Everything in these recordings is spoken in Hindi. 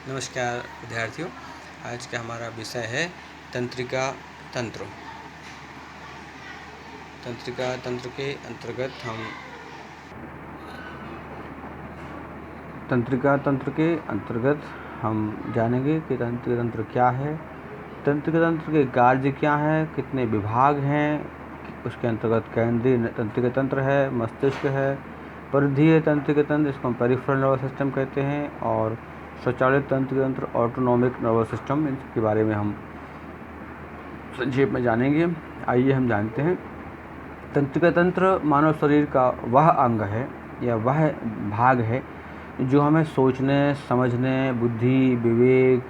नमस्कार विद्यार्थियों। आज का हमारा विषय है तंत्रिका तंत्र। तंत्रिका तंत्र के अंतर्गत हम जानेंगे कि तंत्रिका तंत्र क्या है, तंत्रिका तंत्र के कार्य क्या है, कितने विभाग हैं। उसके अंतर्गत केंद्रीय तंत्रिका तंत्र है, मस्तिष्क है, परिधीय तंत्रिका तंत्र, इसको हम पेरिफेरल नर्वस सिस्टम कहते हैं, और स्वचालित तंत्रिका तंत्र, ऑटोनॉमिक नर्वस सिस्टम, इनके बारे में हम संक्षेप में जानेंगे। आइए हम जानते हैं। तंत्रिका तंत्र मानव शरीर का वह अंग है या वह भाग है जो हमें सोचने, समझने, बुद्धि, विवेक,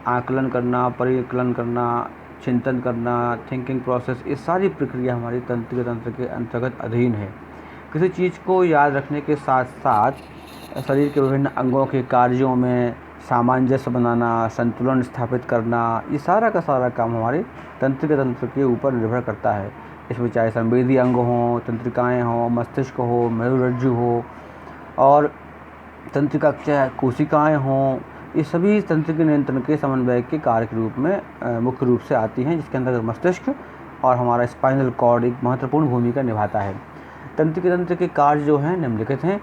आकलन करना, परिकलन करना, चिंतन करना, थिंकिंग प्रोसेस, ये सारी प्रक्रिया हमारी तंत्रिका तंत्र के अंतर्गत अधीन है। किसी चीज़ को याद रखने के साथ साथ शरीर के विभिन्न अंगों के कार्यों में सामंजस्य बनाना, संतुलन स्थापित करना, ये सारा का सारा काम हमारे तंत्रिका तंत्र के ऊपर निर्भर करता है। इसमें चाहे संवेदी अंग हों, तंत्रिकाएँ हों, मस्तिष्क हो, मेरुरज्जु हो, और तंत्रिका चाहे कोशिकाएँ हों, ये सभी तंत्रिका नियंत्रण के समन्वय के कार्य के रूप में मुख्य रूप से आती हैं, जिसके अंतर्गत मस्तिष्क और हमारा स्पाइनल कॉर्ड एक महत्वपूर्ण भूमिका निभाता है। तंत्रिका तंत्र के कार्य जो हैं निम्नलिखित हैं।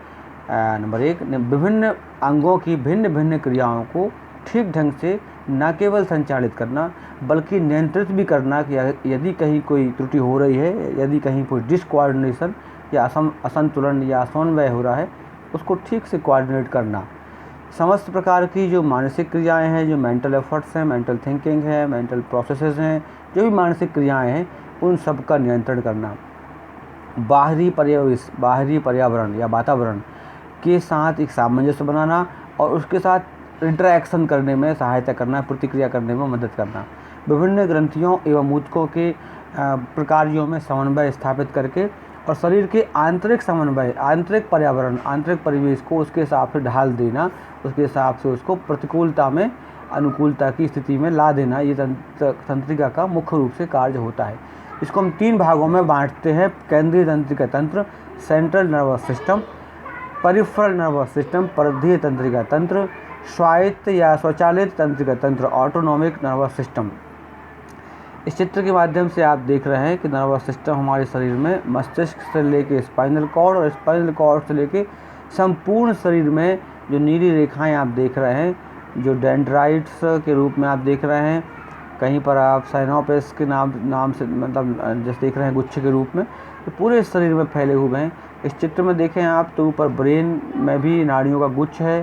नंबर 1, विभिन्न अंगों की भिन्न भिन्न क्रियाओं को ठीक ढंग से न केवल संचालित करना बल्कि नियंत्रित भी करना कि यदि कहीं कोई त्रुटि हो रही है, यदि कहीं कोई डिसकोऑर्डिनेशन या असंतुलन या असमन्वय हो रहा है, उसको ठीक से कोऑर्डिनेट करना। समस्त प्रकार की जो मानसिक क्रियाएं हैं, जो मेंटल एफर्ट्स हैं, मेंटल थिंकिंग है, मेंटल प्रोसेसेस हैं, जो भी मानसिक क्रियाएं हैं, उन सब का नियंत्रण करना। बाहरी पर्यावरण या वातावरण के साथ एक सामंजस्य बनाना और उसके साथ इंटरैक्शन करने में सहायता करना, प्रतिक्रिया करने में मदद करना। विभिन्न ग्रंथियों एवं ऊतकों के प्रकारों में समन्वय स्थापित करके और शरीर के आंतरिक समन्वय, आंतरिक पर्यावरण, आंतरिक परिवेश को उसके हिसाब से ढाल देना, उसके हिसाब से उसको प्रतिकूलता में अनुकूलता की स्थिति में ला देना, ये तंत्रिका का मुख्य रूप से कार्य होता है। इसको हम 3 भागों में बांटते हैं: केंद्रीय तंत्रिका तंत्र, central nervous system, peripheral nervous system, परिधीय तंत्रिका तंत्र, स्वायत्त या स्वचालित तंत्रिका तंत्र, ऑटोनॉमिक नर्वस सिस्टम। इस चित्र के माध्यम से आप देख रहे हैं कि नर्वस सिस्टम हमारे शरीर में मस्तिष्क से लेके स्पाइनल कॉर्ड और स्पाइनल कॉर्ड से लेके संपूर्ण शरीर में जो नीली रेखाएं आप देख रहे हैं, जो डेंड्राइट्स के रूप में आप देख रहे हैं, कहीं पर आप साइनोपेस के नाम से मतलब जैसे देख रहे हैं गुच्छे के रूप में, तो पूरे शरीर में फैले हुए हैं। इस चित्र में देखें आप तो ऊपर ब्रेन में भी नाड़ियों का गुच्छ है,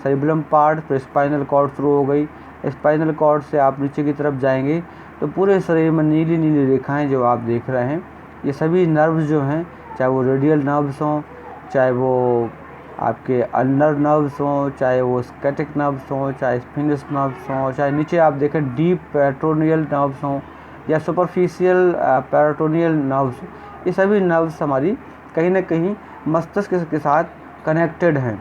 सेरिबेलम पार्ट, फिर स्पाइनल कॉर्ड शुरू हो गई। स्पाइनल कॉर्ड से आप नीचे की तरफ जाएंगे तो पूरे शरीर में नीली नीली रेखाएं जो आप देख रहे हैं, ये सभी नर्व्स जो हैं, चाहे वो रेडियल नर्व्स हों, चाहे वो आपके अल्नर नर्व्स हों, चाहे वो स्कैटिक नर्व्स हों, चाहे स्फिंक्स नर्व्स हों, चाहे नीचे आप देखें डीप पेरिटोनियल नर्व्स हों या सुपरफिशियल पेरिटोनियल नर्व्स, ये सभी नर्व्स हमारी कहीं ना कहीं मस्तिष्क के साथ कनेक्टेड हैं।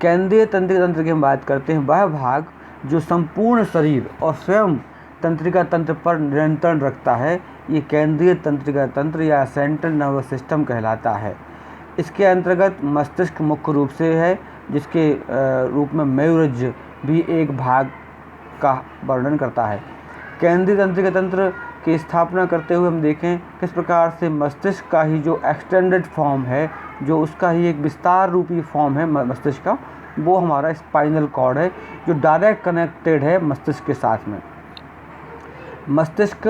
केंद्रीय तंत्रिका तंत्र की हम बात करते हैं, वह भाग जो संपूर्ण शरीर और स्वयं तंत्रिका तंत्र पर नियंत्रण रखता है, ये केंद्रीय तंत्रिका तंत्र या सेंट्रल नर्वस सिस्टम कहलाता है। इसके अंतर्गत मस्तिष्क मुख्य रूप से है, जिसके रूप में मेरुरज्जु भी एक भाग का वर्णन करता है। केंद्रीय तंत्रिका तंत्र की स्थापना करते हुए हम देखें किस प्रकार से मस्तिष्क का ही जो एक्सटेंडेड फॉर्म है, जो उसका ही एक विस्तार रूपी फॉर्म है मस्तिष्क का, वो हमारा स्पाइनल कॉर्ड है, जो डायरेक्ट कनेक्टेड है मस्तिष्क के साथ में। मस्तिष्क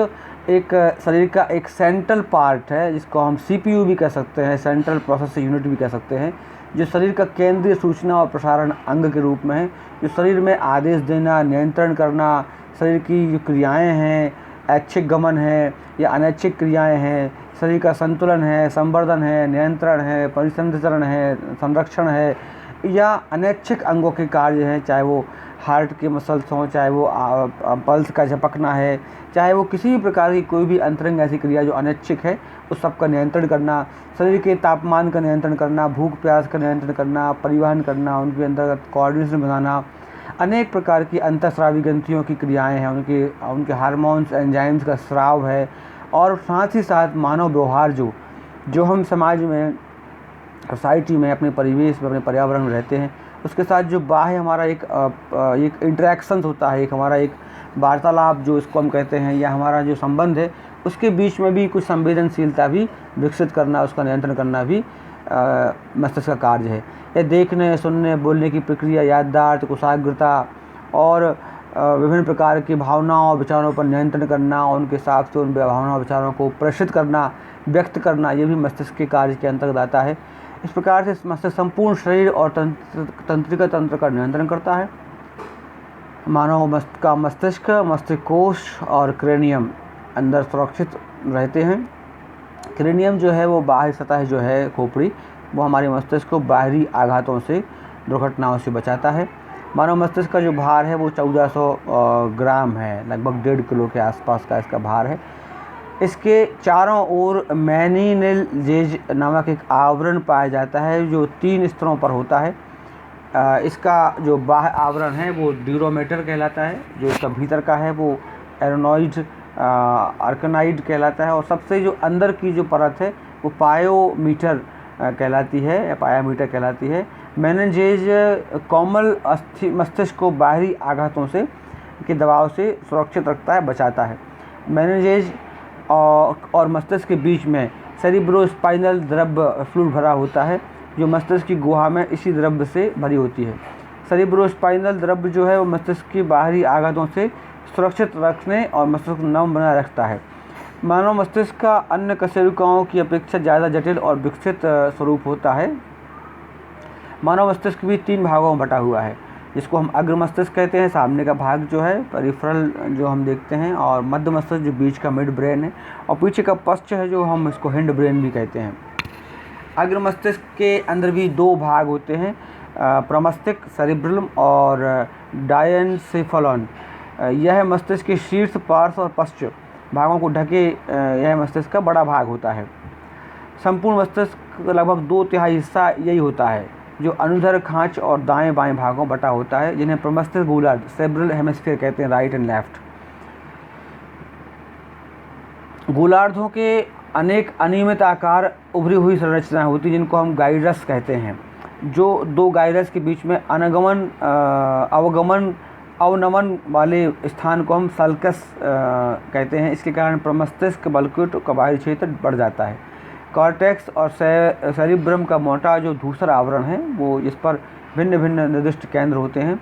एक शरीर का एक सेंट्रल पार्ट है, जिसको हम CPU भी कह सकते हैं, सेंट्रल प्रोसेस यूनिट भी कह सकते हैं, जो शरीर का केंद्रीय सूचना और प्रसारण अंग के रूप में है, जो शरीर में आदेश देना, नियंत्रण करना, शरीर की जो क्रियाएं हैं, ऐच्छिक गमन है या अनैच्छिक क्रियाएं हैं, शरीर का संतुलन है, संवर्धन है, नियंत्रण है, परिसंचरण है, संरक्षण है, या अनैच्छिक अंगों के कार्य हैं, चाहे वो हार्ट के मसल्स हों, चाहे वो पल्स का झपकना है, चाहे वो किसी भी प्रकार की कोई भी अंतरंग ऐसी क्रिया जो अनैच्छिक है, उस सब का नियंत्रण करना, शरीर के तापमान का नियंत्रण करना, भूख प्यास का नियंत्रण करना, परिवहन करना, उनके अंतर्गत कोऑर्डिनेशन बनाना, अनेक प्रकार की अंतःस्रावी ग्रंथियों की क्रियाएं हैं, उनके हार्मोन्स, एंजाइम्स का स्राव है, और साथ ही साथ मानव व्यवहार जो हम समाज में, सोसाइटी में, अपने परिवेश में, अपने पर्यावरण में रहते हैं, उसके साथ जो बाह्य हमारा एक इंटरेक्शन होता है, एक हमारा एक वार्तालाप जो इसको हम कहते हैं, या हमारा जो संबंध है, उसके बीच में भी कुछ संवेदनशीलता भी विकसित करना, उसका नियंत्रण करना भी मस्तिष्क का कार्य है। ये देखने, सुनने, बोलने की प्रक्रिया, याददाश्त, कुशाग्रता और विभिन्न प्रकार की भावनाओं और विचारों पर नियंत्रण करना, उनके हिसाब से उन भावनाओं विचारों को प्रेषित करना, व्यक्त करना, ये भी मस्तिष्क के कार्य के अंतर्गत आता है। इस प्रकार से मस्तिष्क संपूर्ण शरीर और तंत्रिका तंत्र का नियंत्रण करता है। मानव का मस्तिष्क, मस्तिष्क कोश और क्रेनियम अंदर सुरक्षित रहते हैं। क्रेनियम जो है वो बाहरी सतह जो है खोपड़ी, वो हमारे मस्तिष्क को बाहरी आघातों से, दुर्घटनाओं से बचाता है। मानव मस्तिष्क का जो भार है वो 1400 ग्राम है, लगभग 1.5 किलो के आसपास का इसका भार है। इसके चारों ओर मेनिनजेज नामक एक आवरण पाया जाता है जो 3 स्तरों पर होता है। इसका जो बाह्य आवरण है वो ड्यूरोमीटर कहलाता है, जो इसका भीतर का है वो एरोनॉइड आर्कनाइड कहलाता है, और सबसे जो अंदर की जो परत है वो पायोमीटर कहलाती है, या पायामीटर कहलाती है। मेनिनजेज कोमल मस्तिष्क को बाहरी आघातों से के दबाव से सुरक्षित रखता है, बचाता है। मेनिनजेज और मस्तिष्क के बीच में सेरिब्रोस्पाइनल द्रव्य फ्लूइड भरा होता है, जो मस्तिष्क की गुहा में इसी द्रव्य से भरी होती है। सेरिब्रोस्पाइनल द्रव्य जो है वो मस्तिष्क की बाहरी आघातों से सुरक्षित रखने और मस्तिष्क को नम बनाए रखता है। मानव मस्तिष्क का अन्य कशेरुकाओं की अपेक्षा ज़्यादा जटिल और विकसित स्वरूप होता है। मानव मस्तिष्क भी 3 भागों में बटा हुआ है, जिसको हम अग्र मस्तिष्क कहते हैं, सामने का भाग जो है पेरिफेरल जो हम देखते हैं, और मध्य मस्तिष्क जो बीच का मिड ब्रेन है, और पीछे का पश्च है जो हम इसको हिंड ब्रेन भी कहते हैं। अग्र मस्तिष्क के अंदर भी 2 भाग होते हैं, प्रमस्तिष्क सेरिब्रम और डायनसेफलॉन। यह मस्तिष्क के शीर्ष, पार्श्व और पश्च भागों को ढके यह मस्तिष्क का बड़ा भाग होता है। संपूर्ण मस्तिष्क लगभग 2/3 हिस्सा यही होता है, जो अनुदैर्घ्य खांच और दाएं बाएं भागों बटा होता है, जिन्हें प्रमस्तिष्क गोलार्ध सेरेब्रल हेमिस्फीयर कहते हैं, राइट एंड लेफ्ट। गोलार्धों के अनेक अनियमित आकार, उभरी हुई संरचनाएं होती हैं, जिनको हम गाइरस कहते हैं। जो 2 गाइरस के बीच में अवनमन वाले स्थान को हम सल्कस कहते हैं। इसके कारण प्रमस्तिष्क बल्कुट का बाहरी क्षेत्र बढ़ जाता है। कॉर्टेक्स और सेरिब्रम का मोटा जो धूसर आवरण है, वो इस पर भिन्न भिन्न निर्दिष्ट केंद्र होते हैं,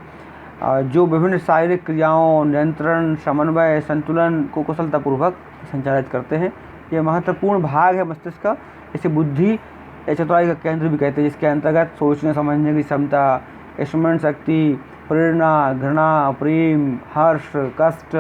जो विभिन्न शारीरिक क्रियाओं, नियंत्रण, समन्वय, संतुलन को कुशलतापूर्वक संचालित करते हैं। ये महत्वपूर्ण भाग है मस्तिष्क का। इसे बुद्धि या चतुराई का केंद्र भी कहते हैं, जिसके अंतर्गत सोचने समझने की क्षमता, स्मरण शक्ति, प्रेरणा, घृणा, प्रेम, हर्ष, कष्ट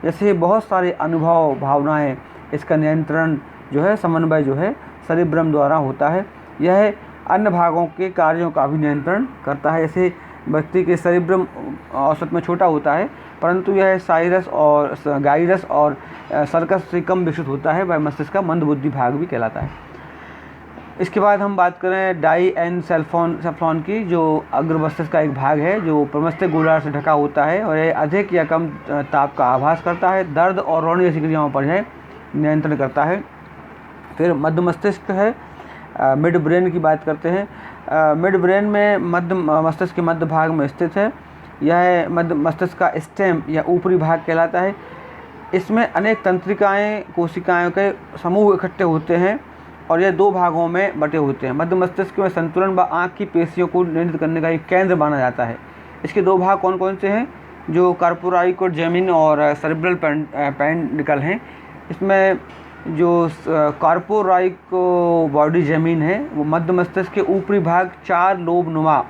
जैसे बहुत सारे अनुभव, भावनाएं, इसका नियंत्रण जो है, समन्वय जो है, सेरिब्रम द्वारा होता है। यह अन्य भागों के कार्यों का भी नियंत्रण करता है। जैसे व्यक्ति के सेरिब्रम औसत में छोटा होता है, परंतु यह गाइरस और सर्कस से कम विकसित होता है। वह मस्तिष्क का मंदबुद्धि भाग भी कहलाता है। इसके बाद हम बात करें डाइएनसेफलॉन की, जो अग्र मस्तिष्क का एक भाग है, जो प्रमस्तिष्क गोलार्ध से ढका होता है, और यह अधिक या कम ताप का आभास करता है, दर्द और रोने जैसी क्रियाओं पर यह नियंत्रण करता है। फिर मध्य मस्तिष्क है, मिड ब्रेन की बात करते हैं। मिड ब्रेन में मध्य मस्तिष्क के मध्य भाग में स्थित है। यह मध्य मस्तिष्क का स्टेम या ऊपरी भाग कहलाता है। इसमें अनेक तंत्रिकाएं, कोशिकाएं के समूह इकट्ठे होते हैं, और यह 2 भागों में बटे होते हैं। मध्य मस्तिष्क में संतुलन व आँख की पेशियों को नियंत्रित करने का एक केंद्र माना जाता है। इसके 2 भाग कौन कौन से हैं? जो कार्पोराइकोजेमिन और सेरिब्रल पेंडिकल हैं। इसमें जो कार्पोराइको बॉडी जमीन है, वो मध्य मस्तिष्क के ऊपरी भाग 4 लोबनुमा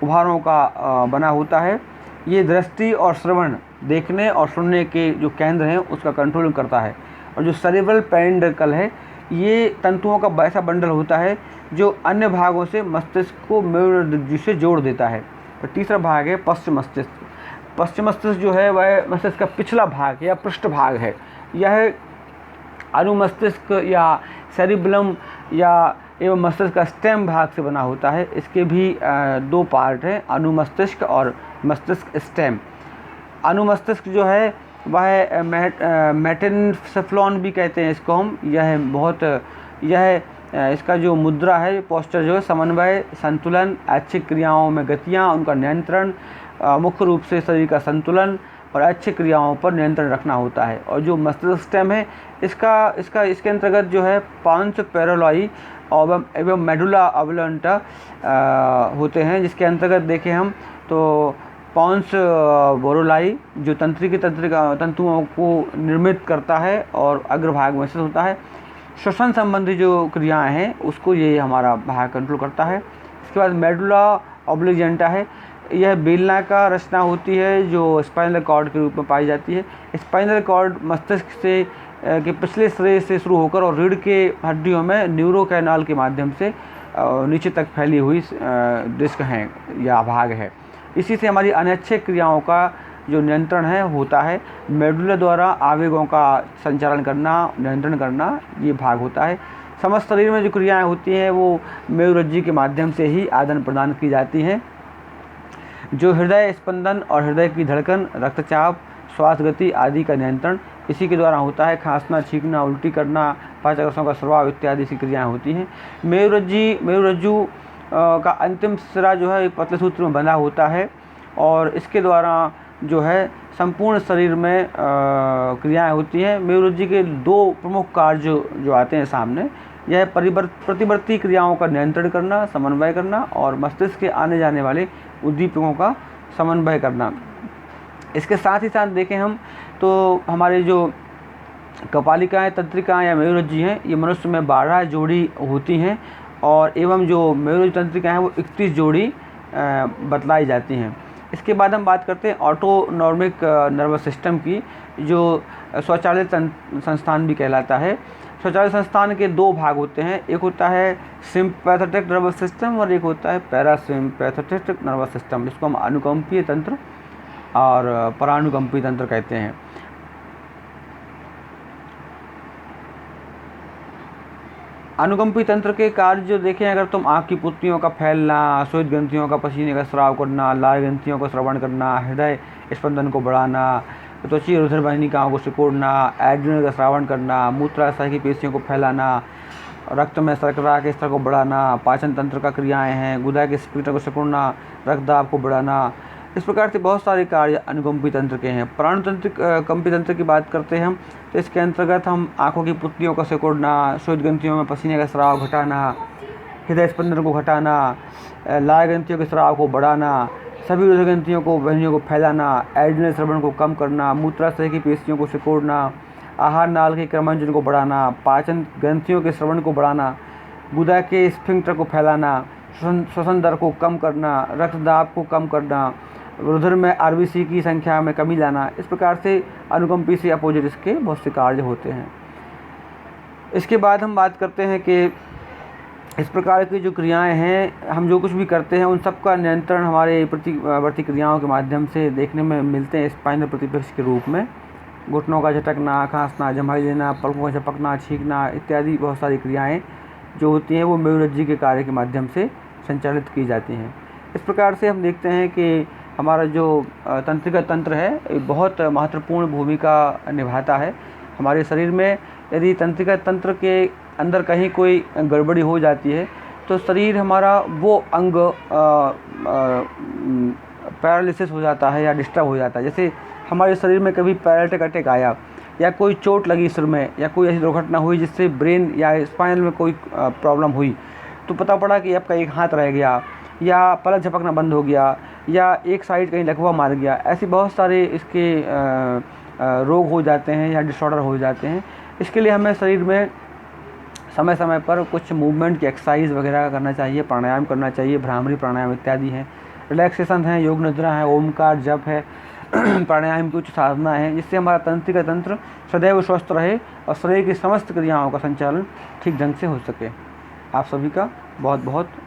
उभारों का बना होता है। ये दृष्टि और श्रवण, देखने और सुनने के जो केंद्र हैं उसका कंट्रोल करता है। और जो सेरिब्रल पेंडिकल है, ये तंतुओं का ऐसा बंडल होता है जो अन्य भागों से मस्तिष्क को मेरुदृष्टि से जोड़ देता है। और तीसरा भाग है पश्चिम मस्तिष्क। पश्चिम मस्तिष्क जो है वह मस्तिष्क का पिछला भाग या पृष्ठ भाग है। यह अनुमस्तिष्क या सेरिब्रम या एवं मस्तिष्क का स्टेम भाग से बना होता है। इसके भी 2 पार्ट हैं, अनुमस्तिष्क और मस्तिष्क स्टेम। अनुमस्तिष्क जो है वह मेटेनसेफ्लॉन भी कहते हैं इसको हम। यह इसका जो मुद्रा है, पोस्चर जो है, समन्वय, संतुलन, ऐच्छिक क्रियाओं में गतियाँ, उनका नियंत्रण, मुख्य रूप से शरीर का संतुलन और ऐच्छिक क्रियाओं पर नियंत्रण रखना होता है। और जो मस्तिष्क स्टेम है, इसके अंतर्गत जो है पांच पैरेलॉई एवं मेडुला ऑब्लांटा होते हैं, जिसके अंतर्गत देखें हम तो पॉन्स बोरोलाई जो तंतुओं को निर्मित करता है और अग्रभाग में स्थित होता है। श्वसन संबंधी जो क्रियाएं हैं उसको ये हमारा भाग कंट्रोल करता है। इसके बाद मेडुला ऑब्लिगेंटा है, यह बेलनाकार रचना होती है जो स्पाइनल कॉर्ड के रूप में पाई जाती है। स्पाइनल कॉर्ड मस्तिष्क से के पिछले सिरे से शुरू होकर और रीढ़ के हड्डियों में न्यूरो कैनाल के माध्यम से नीचे तक फैली हुई डिस्क हैं या भाग है। इसी से हमारी अनैच्छिक क्रियाओं का जो नियंत्रण है होता है। मेडुला द्वारा आवेगों का संचालन करना, नियंत्रण करना, ये भाग होता है। समस्त शरीर में जो क्रियाएं होती हैं वो मेरुरज्जु के माध्यम से ही आदान प्रदान की जाती हैं। जो हृदय स्पंदन और हृदय की धड़कन, रक्तचाप, श्वास गति आदि का नियंत्रण इसी के द्वारा होता है। खांसना, छींकना, उल्टी करना, पाचकों का स्राव इत्यादि सी क्रियाएं होती हैं। मेरुरज्जु का अंतिम सिरा जो है एक पतले सूत्र में बंधा होता है और इसके द्वारा जो है संपूर्ण शरीर में क्रियाएं होती हैं। मेरुरज्जु के दो प्रमुख कार्य जो आते हैं सामने, यह प्रतिवर्ती क्रियाओं का नियंत्रण करना, समन्वय करना और मस्तिष्क के आने जाने वाले उद्दीपकों का समन्वय करना। इसके साथ ही साथ देखें हम तो हमारे जो कपालिकाएँ, तंत्रिकाएँ या मेरुरज्जु हैं, ये मनुष्य में 12 जोड़ी होती हैं और एवं जो मेरुरज्जु तंत्रिकाएँ हैं वो 31 जोड़ी बतलाई जाती हैं। इसके बाद हम बात करते हैं ऑटोनॉमिक नर्वस सिस्टम की, जो स्वचालित संस्थान भी कहलाता है। स्वचालित संस्थान के दो भाग होते हैं, एक होता है सिंपैथेटिक नर्वस सिस्टम और एक होता है पैरासिम्पैथेटिक नर्वस सिस्टम, जिसको हम अनुकंपीय तंत्र और परानुकंपी तंत्र कहते हैं। अनुकंपी तंत्र के कार्य जो देखें, अगर तुम आँख की पुतलियों का फैलना, श्वेत ग्रंथियों का पसीने का स्राव करना, लाल ग्रंथियों को श्रवण करना, हृदय स्पंदन को बढ़ाना, त्वचीय रुधिर वाहिनिकाओं को सिकोड़ना, एड्रिनल का श्रावण करना, मूत्राशय की पेशियों को फैलाना, रक्त में शर्करा के स्तर को बढ़ाना, पाचन तंत्र का क्रियाएं हैं, गुदा के स्फीटर को सिकुड़ना, रक्तदाब को बढ़ाना, इस प्रकार से बहुत सारे कार्य अनुकंपी तंत्र के हैं। कंपी तंत्र की बात करते हैं हम तो इसके अंतर्गत हम आँखों की पुतलियों को सिकुड़ना, श्वेत ग्रंथियों में पसीने का स्राव घटाना, हृदय स्पंदन को घटाना, लाल ग्रंथियों के स्राव को बढ़ाना, सभी रुधिर ग्रंथियों को वाहिनियों को फैलाना, एड्रिनल श्रवण को कम करना, मूत्राशय की पेशियों को सिकोड़ना, आहार नाल के क्रमंजन को बढ़ाना, पाचन ग्रंथियों के श्रवण को बढ़ाना, गुदा के स्फिंक्टर को फैलाना, श्वसन दर को कम करना, रक्तदाब को कम करना, रुधिर में आरबीसी की संख्या में कमी लाना। इस प्रकार से अनुकंपी से अपोजिट इसके बहुत से कार्य होते हैं। इसके बाद हम बात करते हैं कि इस प्रकार की जो क्रियाएं हैं, हम जो कुछ भी करते हैं उन सब का नियंत्रण हमारे प्रतिवर्ती क्रियाओं के माध्यम से देखने में मिलते हैं स्पाइनल प्रतिपक्ष के रूप में। घुटनों का झटकना, खांसना, जमाई लेना, पलकों का झपकना, छींकना इत्यादि बहुत सारी क्रियाएं जो होती हैं वो मेरुरज्जु के कार्य के माध्यम से संचालित की जाती हैं। इस प्रकार से हम देखते हैं कि हमारा जो तंत्रिका तंत्र है बहुत महत्वपूर्ण भूमिका निभाता है हमारे शरीर में। यदि तंत्रिका तंत्र के अंदर कहीं कोई गड़बड़ी हो जाती है तो शरीर हमारा वो अंग पैरालिसिस हो जाता है या डिस्टर्ब हो जाता है। जैसे हमारे शरीर में कभी पैरालिटिक अटैक आया या कोई चोट लगी सिर में या कोई ऐसी दुर्घटना हुई जिससे ब्रेन या स्पाइनल में कोई प्रॉब्लम हुई, तो पता पड़ा कि आपका एक हाथ रह गया या पलक झपकना बंद हो गया या एक साइड कहीं लकवा मार गया, ऐसे बहुत सारे इसके रोग हो जाते हैं या डिसऑर्डर हो जाते हैं। इसके लिए हमें शरीर में समय समय पर कुछ मूवमेंट की एक्सरसाइज वगैरह करना चाहिए, प्राणायाम करना चाहिए, भ्रामरी प्राणायाम इत्यादि हैं, रिलैक्सेशन है, योग निद्रा है, ओमकार जप है, प्राणायाम की उच्च साधना है, जिससे हमारा तंत्रिका तंत्र सदैव स्वस्थ रहे और शरीर की समस्त क्रियाओं का संचालन ठीक ढंग से हो सके। आप सभी का बहुत बहुत